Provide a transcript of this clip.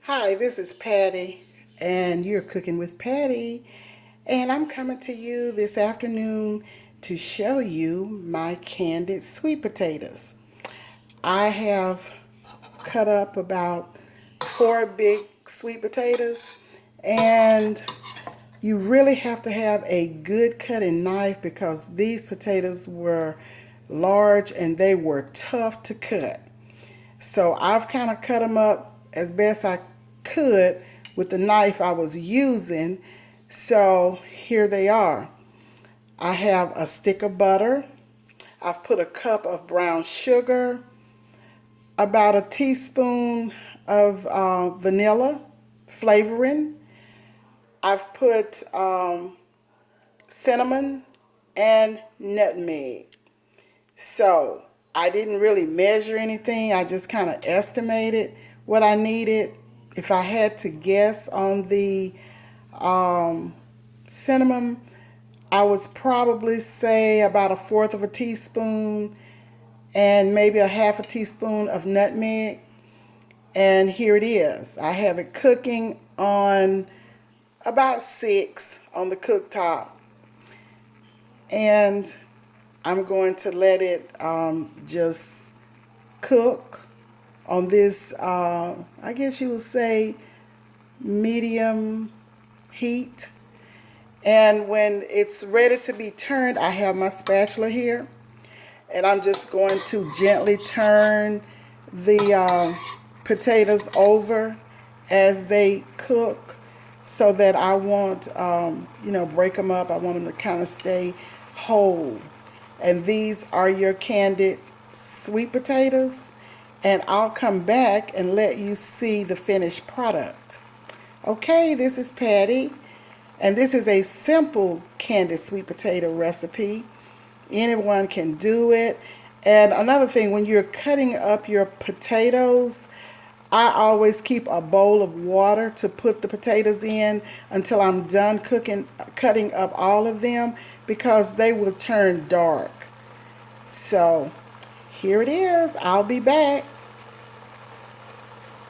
Hi, this is Patty, and you're cooking with Patty. And I'm coming to you this afternoon to show you my candied sweet potatoes. I have cut up about four big sweet potatoes, and you really have to have a good cutting knife because these potatoes were large and they were tough to cut. So I've kind of cut them up as best I could with the knife I was using. So here they are. I have a stick of butter. I've put a cup of brown sugar, about a teaspoon of vanilla flavoring. I've put cinnamon and nutmeg. So I didn't really measure anything. I just kind of estimated what I needed. If I had to guess on the cinnamon, I would probably say about a fourth of a teaspoon and maybe a half a teaspoon of nutmeg. And here it is. I have it cooking on about 6 on the cooktop. And I'm going to let it just cook on this, I guess you would say, medium heat. And when it's ready to be turned, I have my spatula here. And I'm just going to gently turn the potatoes over as they cook so that I won't, break them up. I want them to kind of stay whole. And these are your candied sweet potatoes. And I'll come back and let you see the finished product. Okay, this is Patty. And this is a simple candied sweet potato recipe. Anyone can do it. And another thing, when you're cutting up your potatoes, I always keep a bowl of water to put the potatoes in until I'm done cutting up all of them because they will turn dark. So here it is. I'll be back.